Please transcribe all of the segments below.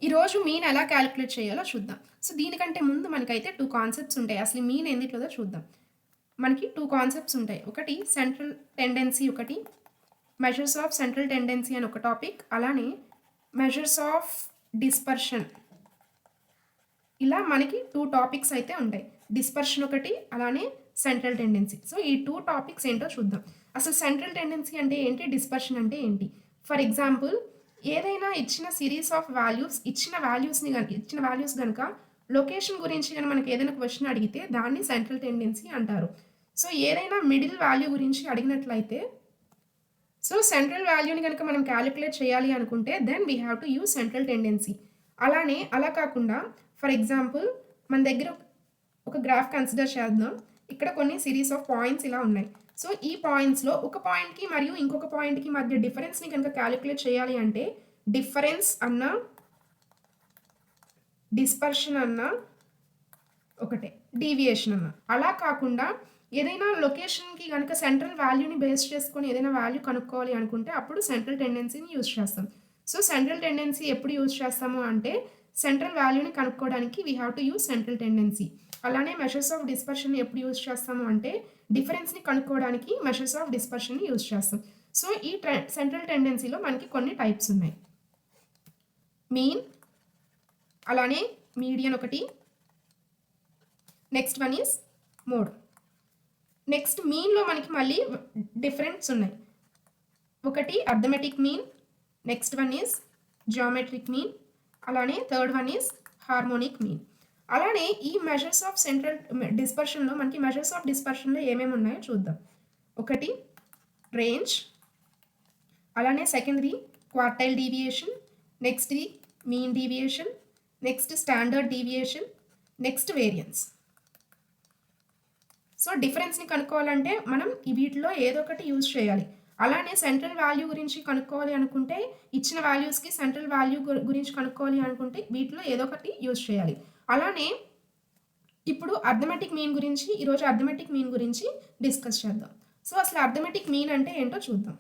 ఈరోజు మీన్ ఎలా క్యాలిక్యులేట్ చేయాలో చూద్దాం. సో, దీనికంటే ముందు మనకైతే 2 కాన్సెప్ట్స్ ఉంటాయి. అసలు మీన్ ఎందుట్లేదో చూద్దాం. మనకి 2 కాన్సెప్ట్స్ ఉంటాయి. ఒకటి సెంట్రల్ టెండెన్సీ ఒకటి, మెజర్స్ ఆఫ్ సెంట్రల్ టెండెన్సీ అని ఒక టాపిక్, అలానే మెజర్స్ ఆఫ్ డిస్పర్షన్. ఇలా మనకి 2 టాపిక్స్ అయితే ఉంటాయి. డిస్పర్షన్ ఒకటి, అలానే సెంట్రల్ టెండెన్సీ. సో, ఈ 2 టాపిక్స్ ఏంటో చూద్దాం. అసలు సెంట్రల్ టెండెన్సీ అంటే ఏంటి? డిస్పర్షన్ అంటే ఏంటి? ఫర్ ఎగ్జాంపుల్, ఏదైనా ఇచ్చిన సిరీస్ ఆఫ్ వాల్యూస్, ఇచ్చిన వాల్యూస్ గనుక లొకేషన్ గురించి గాని మనకి ఏదైనా క్వెషన్ అడిగితే దాన్ని సెంట్రల్ టెండెన్సీ అంటారు. సో, ఏదైనా మిడిల్ వాల్యూ గురించి అడిగినట్లయితే, సో సెంట్రల్ వాల్యూని కనుక మనం క్యాలిక్యులేట్ చేయాలి అనుకుంటే then we have to use central tendency. అలానే అలా కాకుండా ఫర్ ఎగ్జాంపుల్ మన దగ్గర ఒక గ్రాఫ్ కన్సిడర్ చేద్దాం. ఇక్కడ కొన్ని సిరీస్ ఆఫ్ పాయింట్స్ ఇలా ఉన్నాయి. సో ఈ పాయింట్స్లో ఒక పాయింట్కి మరియు ఇంకొక పాయింట్కి మధ్య డిఫరెన్స్ని కనుక క్యాలిక్యులేట్ చేయాలి అంటే డిఫరెన్స్ అన్న డిస్పర్షన్ అన్న ఒకటే, డీవియేషన్ అన్న. అలా కాకుండా ఏదైనా లొకేషన్కి కనుక సెంట్రల్ వాల్యూని బేస్ చేసుకొని ఏదైనా వాల్యూ కనుక్కోవాలి అనుకుంటే అప్పుడు సెంట్రల్ టెండెన్సీని యూజ్ చేస్తాం. సో సెంట్రల్ టెండెన్సీ ఎప్పుడు యూజ్ చేస్తాము అంటే సెంట్రల్ వాల్యూని కనుక్కోవడానికి we have to use central tendency. అలానే మెషర్స్ ఆఫ్ డిస్పర్షన్ ఎప్పుడు యూజ్ చేస్తాము అంటే డిఫరెన్స్ని కనుక్కోవడానికి మెషర్స్ ఆఫ్ డిస్పర్షన్ని యూజ్ చేస్తాం. సో ఈ సెంట్రల్ టెండెన్సీలో మనకి కొన్ని టైప్స్ ఉన్నాయి. మీన్, అలానే మీడియన్ ఒకటి, next one is mode. Next మీన్లో మనకి మళ్ళీ డిఫరెంట్స్ ఉన్నాయి. ఒకటి arithmetic mean, next one is geometric mean, అలానే third one is harmonic mean. అలానే ఈ మెజర్స్ ఆఫ్ సెంట్రల్ డిస్పర్షన్లో మనకి మెజర్స్ ఆఫ్ డిస్పర్షన్లో ఏమేమి ఉన్నాయో చూద్దాం. ఒకటి రేంజ్, అలానే సెకండ్ది క్వార్టైల్ డీవియేషన్, నెక్స్ట్ది mean deviation, next standard deviation, next variance. So డిఫరెన్స్ని కనుక్కోవాలంటే మనం వీటిలో ఏదో ఒకటి యూజ్ చేయాలి. అలానే సెంట్రల్ వాల్యూ గురించి కనుక్కోవాలి అనుకుంటే ఇచ్చిన వాల్యూస్కి సెంట్రల్ వాల్యూ గురించి కనుక్కోవాలి అనుకుంటే వీటిలో ఏదో ఒకటి యూజ్ చేయాలి. అలానే ఇప్పుడు అర్థమెటిక్ మీన్ గురించి ఈరోజు అర్థమెటిక్ మీన్ గురించి డిస్కస్ చేద్దాం. సో అసలు అర్థమెటిక్ మీన్ అంటే ఏంటో చూద్దాం.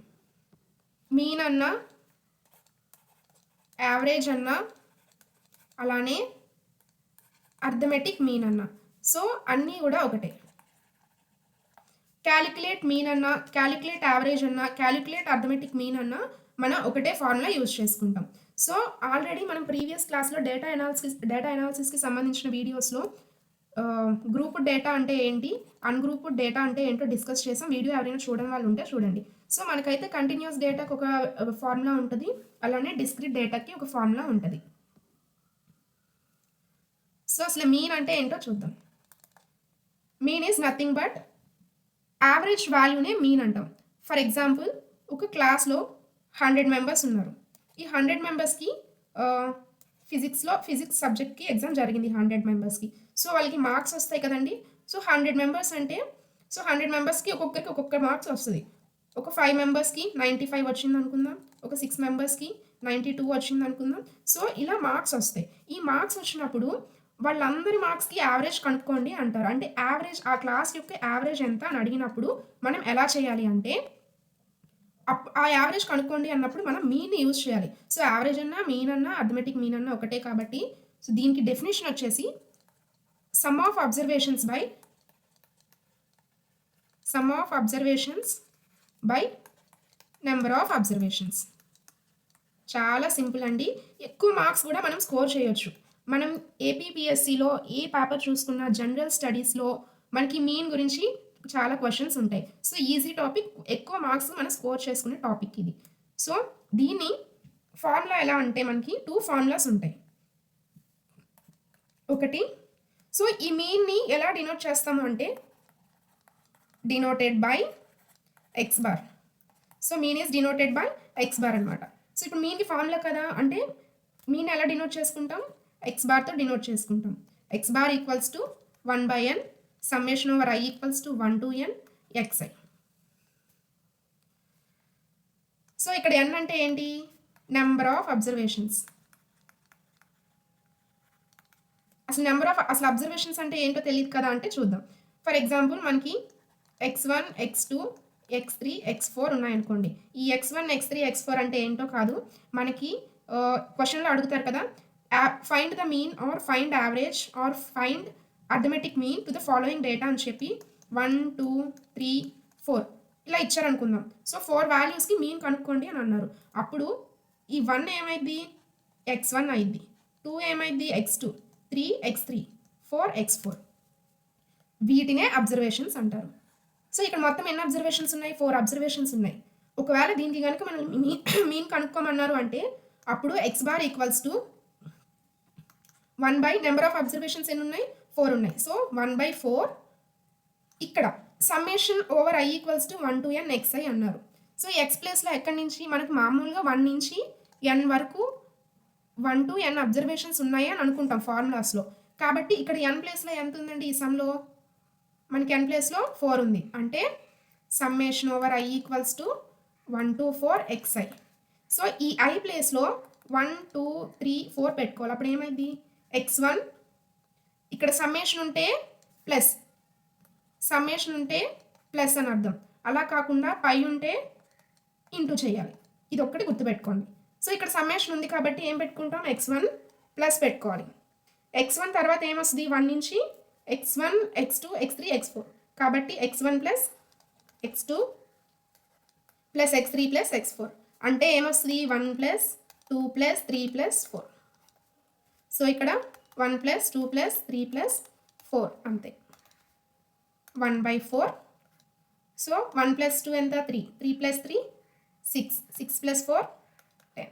మీన్ అన్నా, యావరేజ్ అన్నా, అలానే అర్థమెటిక్ మీన్ అన్నా, సో అన్నీ కూడా ఒకటే. క్యాలిక్యులేట్ మీన్ అన్నా, క్యాలిక్యులేట్ యావరేజ్ అన్నా, క్యాలిక్యులేట్ అర్థమెటిక్ మీన్ అన్నా మనం ఒకటే ఫార్ములా యూజ్ చేసుకుంటాం. సో ఆల్రెడీ మనం ప్రీవియస్ క్లాస్లో డేటా అనాలిసిస్కి సంబంధించిన వీడియోస్లో గ్రూప్డ్ డేటా అంటే ఏంటి, అన్గ్రూప్డ్ డేటా అంటే ఏంటో డిస్కస్ చేసాం. వీడియో ఎవరైనా చూడని వాళ్ళు ఉంటే చూడండి. సో మనకైతే కంటిన్యూస్ డేటాకి ఒక ఫార్ములా ఉంటుంది, అలానే డిస్క్రిట్ డేటాకి ఒక ఫార్ములా ఉంటుంది. సో అసలు మీన్ అంటే ఏంటో చూద్దాం. Mean is nothing but average వాల్యూనే మీన్ అంటాం. ఫర్ ఎగ్జాంపుల్, ఒక క్లాస్లో 100 మెంబర్స్ ఉన్నారు. ఈ 100 మెంబర్స్కి ఫిజిక్స్ సబ్జెక్ట్కి ఎగ్జామ్ జరిగింది 100 మెంబర్స్కి. సో వాళ్ళకి మార్క్స్ వస్తాయి కదండి. సో 100 మెంబర్స్ అంటే 100 మెంబర్స్కి ఒక్కొక్కరికి ఒక్కొక్క మార్క్స్ వస్తుంది. ఒక 5 మెంబర్స్కి 95 వచ్చింది అనుకుందాం, ఒక 6 మెంబర్స్కి 92 వచ్చింది అనుకుందాం. సో ఇలా మార్క్స్ వస్తాయి. ఈ మార్క్స్ వచ్చినప్పుడు వాళ్ళందరి మార్క్స్కి యావరేజ్ కనుక్కోండి అంటారు. అంటే యావరేజ్, ఆ క్లాస్ యొక్క యావరేజ్ ఎంత అని అడిగినప్పుడు మనం ఎలా చేయాలి అంటే ఆ యావరేజ్ కనుక్కోండి అన్నప్పుడు మనం మీన్ని యూజ్ చేయాలి. సో యావరేజ్ అన్నా, మీన్ అన్నా, అర్థమెటిక్ మీన్ అన్నా ఒకటే కాబట్టి సో దీనికి డెఫినేషన్ వచ్చేసి some of observations by number of observations. చాలా సింపుల్ అండి. ఎక్కువ మార్క్స్ కూడా మనం స్కోర్ చేయొచ్చు. మనం ఏపీపీఎస్సిలో ఏ పేపర్ చూసుకున్నా, జనరల్ స్టడీస్లో మనకి మీన్ గురించి చాలా క్వశ్చన్స్ ఉంటాయి. సో ఈజీ టాపిక్, ఎక్కువ మార్క్స్ మనం స్కోర్ చేసుకునే టాపిక్ ఇది. సో దీన్ని ఫార్ములా ఎలా అంటే మనకి 2 ఫార్ములాస్ ఉంటాయి. ఒకటి, సో ఈ మీన్ని ఎలా డినోట్ చేస్తాము అంటే denoted by X bar. So mean is denoted by X bar అనమాట. సో ఇప్పుడు మీన్కి ఫార్ములా కదా అంటే మీన్ ఎలా డినోట్ చేసుకుంటాం, ఎక్స్ బార్తో డినోట్ చేసుకుంటాం. X bar equals to 1/n summation over i equals to 1 to n xi. So ఇక్కడ n అంటే ఏంటి, నెంబర్ ఆఫ్ అబ్జర్వేషన్స్. అసలు అబ్జర్వేషన్స్ అంటే ఏంటో తెలియదు కదా అంటే చూద్దాం. ఫర్ ఎగ్జాంపుల్ మనకి x1, x2, x3, x4 ఉన్నాయనుకోండి. ఈ x1, x3, x4 అంటే ఏంటో కాదు, మనకి క్వశ్చన్లో అడుగుతారు కదా, find the mean or find average or find arithmetic mean to the following data అని చెప్పి 1 2 3 4 ఇలా ఇచ్చారనుకుందాం. సో 4 వాల్యూస్కి మీన్ కనుక్కోండి అని అన్నారు. అప్పుడు ఈ 1 ఏమైంది, x1 అయింది, 2 ఏమైంది, x2, 3 x3, 4 x4. వీటినే అబ్జర్వేషన్స్ అంటారు. సో ఇక్కడ మొత్తం ఎన్ని అబ్జర్వేషన్స్ ఉన్నాయి, 4 అబ్జర్వేషన్స్ ఉన్నాయి. ఒకవేళ దీనికి కనుక మనం మీన్ కనుక్కోమన్నారు అంటే అప్పుడు x bar equals to 1 by number of observations ఎన్ని ఉన్నాయి, 4 ఉన్నాయి. సో 1/4 ఇక్కడ summation over i equals to 1 to n xi అన్నారు. సో ఎక్స్ ప్లేస్లో ఎక్కడి నుంచి మనకు మామూలుగా 1 నుంచి n వరకు 1 to n అబ్జర్వేషన్స్ ఉన్నాయి అని అనుకుంటాం ఫార్ములాస్లో. కాబట్టి ఇక్కడ n ప్లేస్లో ఎంత ఉందండి, ఈ సమ్లో మనకి n ప్లేస్లో 4 ఉంది. అంటే summation over i equals to 1 to 4 xi. So ఈ i ప్లేస్లో 1 2 3 4 పెట్టుకోవాలి. అప్పుడు ఏమైంది, x1 ఇక్కడ సమ్మేషన్ ఉంటే ప్లస్, సమ్మేషన్ ఉంటే ప్లస్ అని అర్థం. అలా కాకుండా పై ఉంటే ఇంటూ చేయాలి. ఇది ఒక్కటి గుర్తుపెట్టుకోండి. సో ఇక్కడ సమ్మేషన్ ఉంది కాబట్టి ఏం పెట్టుకుంటాం, x1 ప్లస్ పెట్టుకోవాలి. x1 తర్వాత ఏమొస్తుంది, 1 నుంచి x1 x2 x3 x4. కాబట్టి x1 plus x2 plus x3 plus x4 అంటే ఏమొస్తుంది, 1 ప్లస్ 2 ప్లస్ 3 ప్లస్ 4. సో ఇక్కడ 1 ప్లస్ 2 ప్లస్ 3 ప్లస్ 4 అంతే, 1/4. సో 1 ప్లస్ 2 ఎంత, 3, 3 ప్లస్ 3 6, 6 ప్లస్ 4 10,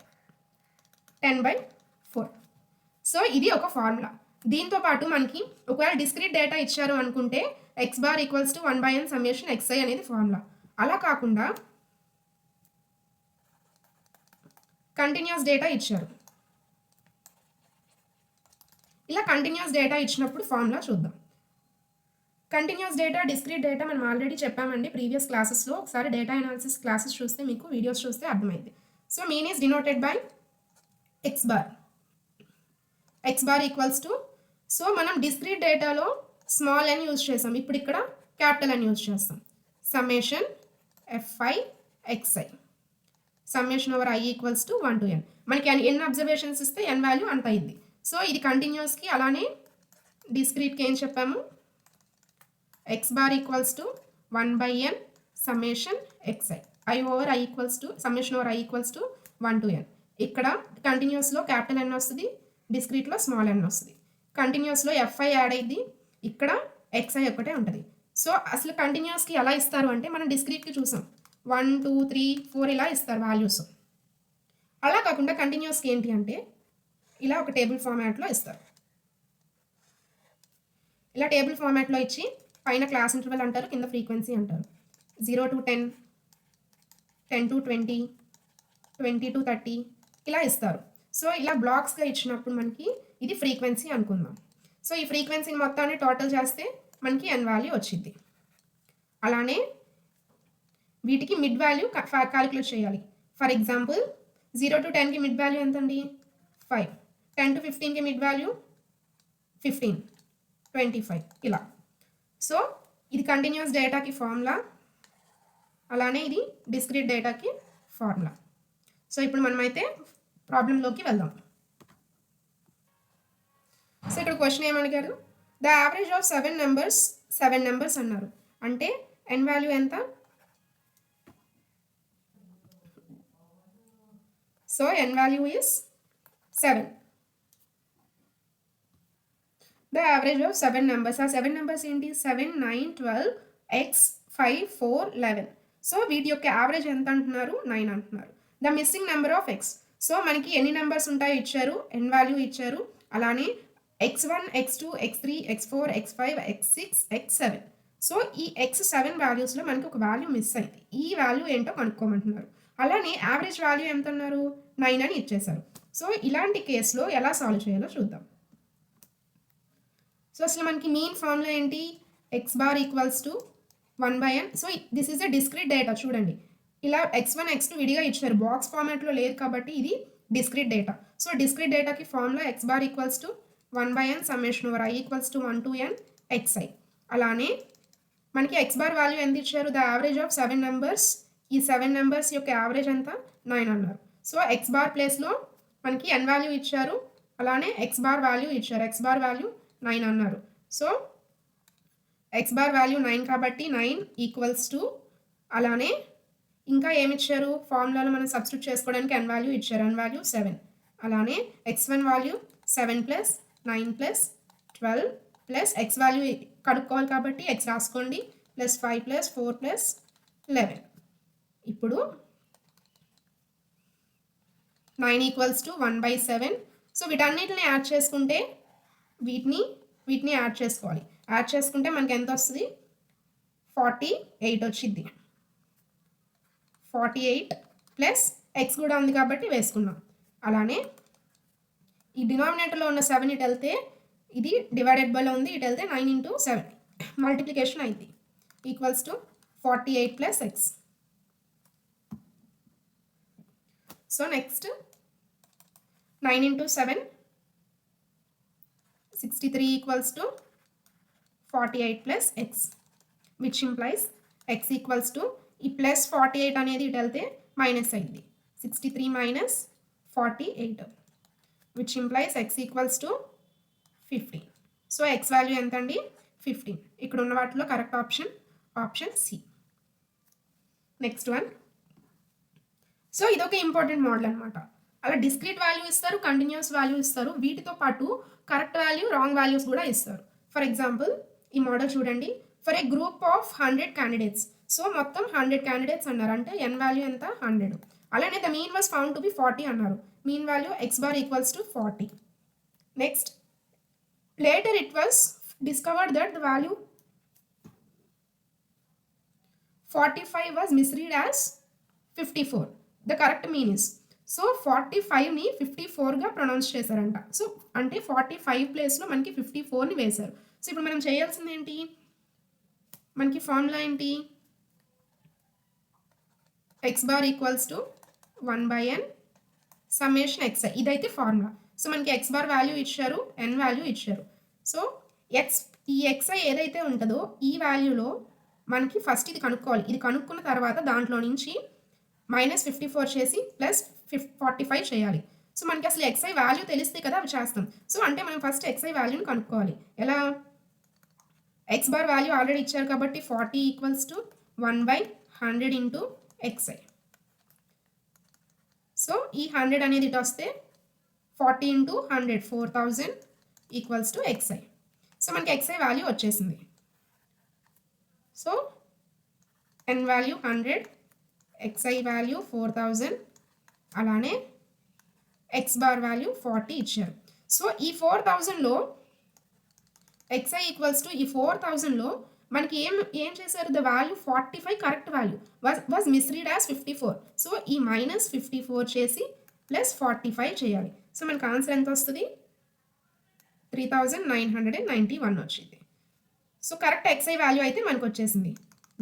10/4. సో ఇది ఒక ఫార్ములా. దీంతో పాటు మనకి ఒకవేళ డిస్క్రీట్ డేటా ఇచ్చారు అనుకుంటే x bar equals to 1/n summation xi అనేది ఫార్ములా. అలా కాకుండా కంటిన్యూస్ డేటా ఇచ్చారు. ఇలా కంటిన్యూస్ డేటా ఇచ్చినప్పుడు ఫార్ములా చూద్దాం. కంటిన్యూస్ డేటా, డిస్క్రీట్ డేటా మనం ఆల్రెడీ చెప్పామండి ప్రీవియస్ క్లాసెస్లో. ఒకసారి డేటా అనాలిసిస్ క్లాసెస్ చూస్తే మీకు వీడియోస్ చూస్తే అర్థమైంది. So mean is denoted by x bar. x bar equals to, so మనం డిస్క్రీట్ డేటాలో స్మాల్ n యూజ్ చేసాం, ఇప్పుడు ఇక్కడ క్యాపిటల్ N యూజ్ చేస్తాం. Summation fi xi, summation over i equals to 1 to n. మనకి ఎన్ని అబ్జర్వేషన్స్ ఇస్తే n వాల్యూ అంత అయింది. సో ఇది కంటిన్యూస్కి, అలానే డిస్క్రీట్కి ఏం చెప్పాము, x bar equals to 1/n summation xi, i over i equals to summation over i equals to 1 to n. ఇక్కడ కంటిన్యూస్లో క్యాపిటల్ N వస్తుంది, డిస్క్రీట్లో స్మాల్ n వస్తుంది. కంటిన్యూస్లో fi యాడ్ అయ్యింది, ఇక్కడ xi ఒక్కటే ఉంటుంది. సో అసలు కంటిన్యూస్కి ఎలా ఇస్తారు అంటే మనం డిస్క్రీట్కి చూసాం, 1 2 3 4 ఇలా ఇస్తారు వాల్యూస్. అలా కాకుండా కంటిన్యూస్కి ఏంటి అంటే ఇలా ఒక టేబుల్ ఫార్మాట్లో ఇస్తారు. ఇలా టేబుల్ ఫార్మాట్లో ఇచ్చి పైన క్లాస్ ఇంటర్వెల్ అంటారు, కింద ఫ్రీక్వెన్సీ అంటారు. 0 to 10, 10 to 20, 20 to 30 ఇలా ఇస్తారు. సో ఇలా బ్లాక్స్గా ఇచ్చినప్పుడు మనకి ఇది ఫ్రీక్వెన్సీ అనుకుందాం. సో ఈ ఫ్రీక్వెన్సీని మొత్తాన్ని టోటల్ చేస్తే మనకి n వాల్యూ వచ్చింది. అలానే వీటికి మిడ్ వాల్యూ క్యాలిక్యులేట్ చేయాలి. ఫర్ ఎగ్జాంపుల్ 0 to 10కి మిడ్ వాల్యూ ఎంతండి, 5, 10 to 15కి మిడ్ వాల్యూ 15, 25 ఇలా. సో ఇది కంటిన్యూస్ డేటాకి ఫార్ములా, అలానే ఇది డిస్క్రీట్ డేటాకి ఫార్ములా. సో ఇప్పుడు మనమైతే ప్రాబ్లంలోకి వెళ్దాం. సో ఇక్కడ క్వశ్చన్ ఏమడిగారు, ద యావరేజ్ ఆఫ్ 7 నెంబర్స్ అన్నారు. అంటే n వాల్యూ ఎంత, so n value is 7. The average of 7 numbers, ఆ 7 నెంబర్స్ ఏంటి, 7 9 12 x 5 4 11. సో వీటి యొక్క యావరేజ్ ఎంత అంటున్నారు, 9 అంటున్నారు. The missing number of x, so మనకి ఎన్ని నెంబర్స్ ఉంటాయో ఇచ్చారు, n వాల్యూ ఇచ్చారు. అలానే x1 x2 x3 x4 x5 x6 x7. So ఈ x7 వాల్యూస్లో మనకి ఒక వాల్యూ మిస్ అయింది. ఈ వాల్యూ ఏంటో కనుక్కోమంటున్నారు. అలానే యావరేజ్ వాల్యూ ఎంత అన్నారు, 9 అని ఇచ్చేశారు. సో ఇలాంటి కేసులో ఎలా సాల్వ్ చేయాలో చూద్దాం. సో అసలు మనకి మీన్ ఫార్ములా ఏంటి, x bar equals to 1/n. So this is a discrete data. చూడండి ఇలా x1 x2 విడిగా ఇచ్చారు, బాక్స్ ఫార్మాట్లో లేదు కాబట్టి ఇది డిస్క్రీట్ డేటా. సో డిస్క్రీట్ డేటాకి formula x bar equals to 1/n summation over i equals to 1 to n xi. అలానే మనకి x బార్ వాల్యూ ఎంత ఇచ్చారు, ద యావరేజ్ ఆఫ్ 7 నెంబర్స్, ఈ 7 నెంబర్స్ యొక్క యావరేజ్ ఎంత 9 అన్నారు. సో x బార్ ప్లేస్లో మనకి n వాల్యూ ఇచ్చారు, అలానే ఎక్స్ బార్ వాల్యూ ఇచ్చారు, ఎక్స్ బార్ వాల్యూ 9 అన్నారు. సో ఎక్స్ బార్ వాల్యూ 9 కాబట్టి 9 ఈక్వల్స్ టు, అలానే ఇంకా ఏమిచ్చారు, ఫార్ములాలో మనం సబ్స్టిట్యూట్ చేసుకోవడానికి n వాల్యూ ఇచ్చారు, n వాల్యూ 7. అలానే x1 value 7 plus 9 plus 12 plus x value కనుక్కోవాలి కాబట్టి x రాసుకోండి, ప్లస్ 5 ప్లస్ 4 ప్లస్ 11. ఇప్పుడు 9 ఈక్వల్స్ టు 1/7. సో వీటన్నిటిని యాడ్ చేసుకుంటే వీటిని యాడ్ చేసుకోవాలి. యాడ్ చేసుకుంటే మనకి ఎంత వస్తుంది, 48 వచ్చింది. 48 ప్లస్ ఎక్స్ కూడా ఉంది కాబట్టి వేసుకున్నాం. అలానే ఈ డినామినేటర్లో ఉన్న 7 ఇటు వెళ్తే ఇది డివైడెడ్ బైలో ఉంది, ఇటు వెళ్తే 9 ఇంటూ 7 మల్టిప్లికేషన్ అయింది, equals to 48 plus X. So next 9 into 7 63 equals to 48 plus X, which implies X equals to, ఈ ప్లస్ 48 అనేది ఇటు వెళ్తే మైనస్ అయింది, 63 minus 48, which implies X equals to 15. So X value ఎంత అండి, 15. ఇక్కడ ఉన్న వాటిలో correct option C. Next one. So ఇదొక ఇంపార్టెంట్ మోడల్ అనమాట. అలా డిస్క్రీట్ వాల్యూ ఇస్తారు, కంటిన్యూస్ వాల్యూ ఇస్తారు, వీటితో పాటు కరెక్ట్ వాల్యూ, రాంగ్ వాల్యూస్ కూడా ఇస్తారు. ఫర్ ఎగ్జాంపుల్ ఈ మోడల్ చూడండి, for a group of 100 candidates. So మొత్తం 100 క్యాండిడేట్స్ అన్నారు, అంటే ఎన్ వాల్యూ ఎంత, 100. అలానే the mean was found to be 40 అన్నారు, mean value x bar equals to 40. Next, later it was discovered that the value 45 was misread as 54. The correct mean is, so 45ని 54గా pronounce చేశారంట. So అంటే 45 ప్లేస్లో మనకి 54ని వేశారు. సో ఇప్పుడు మనం చేయాల్సింది ఏంటి, మనకి ఫార్ములా ఏంటి, X bar equals to 1/n summation xi, ఇదైతే ఫార్ములా. సో మనకి ఎక్స్ బార్ వాల్యూ ఇచ్చారు, ఎన్ వాల్యూ ఇచ్చారు. సో ఈ xi ఏదైతే ఉంటుందో ఈ వాల్యూలో మనకి ఫస్ట్ ఇది కనుక్కోవాలి. ఇది కనుక్కున్న తర్వాత దాంట్లో నుంచి -54 చేసి ప్లస్ 45 చేయాలి. సో మనకి అసలు xi వాల్యూ తెలిస్తే కదా అవి చేస్తాం. సో అంటే మనం ఫస్ట్ xi వాల్యూని కనుక్కోవాలి. ఎలా, ఎక్స్ బార్ వాల్యూ ఆల్రెడీ ఇచ్చారు కాబట్టి 40 equals to 1/100 into xi. So ఈ 100 అనేది ఇటు వస్తే 40 into 100 4000 equals to xi. So మనకి xi వాల్యూ వచ్చేసింది. So n value 100, xi value 4000, అలానే ఎక్స్ బార్ వాల్యూ 40 ఇచ్చారు. సో ఈ 4000లో xi ఈక్వల్స్ టు, ఈ 4000లో మనకి ఏం చేశారు, the value 45 correct value was misread as 54. So ఈ -54 చేసి ప్లస్ 45 చేయాలి. సో మనకి ఆన్సర్ ఎంత వస్తుంది, 3991 వచ్చింది. సో కరెక్ట్ xi వాల్యూ అయితే మనకు వచ్చేసింది.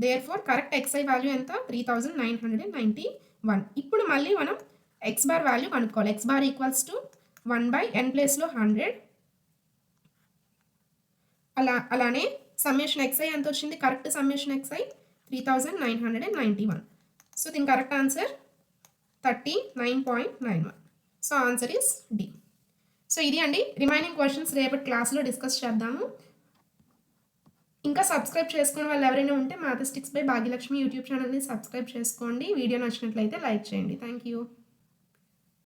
దేర్ఫోర్ కరెక్ట్ xi వాల్యూ ఎంత, 3991. ఇప్పుడు మళ్ళీ మనం ఎక్స్ బార్ వాల్యూ కనుక్కోవాలి. X bar equals to 1/n ప్లేస్లో 100, అలానే సమ్మేషన్ xi ఎంత వచ్చింది, కరెక్ట్ సమ్మేషన్ xi 3991. సో దీని correct answer 39.91. So answer is D. So ఇది అండి, రిమైనింగ్ క్వశ్చన్స్ రేపటి క్లాస్లో డిస్కస్ చేద్దాము. ఇంకా సబ్స్క్రైబ్ చేసుకునే వాళ్ళు ఎవరైనా ఉంటే మ్యాథమెటిక్స్ బై భాగ్యలక్ష్మి యూట్యూబ్ ఛానల్ని సబ్స్క్రైబ్ చేసుకోండి. వీడియో నచ్చినట్లయితే లైక్ చేయండి. Thank you.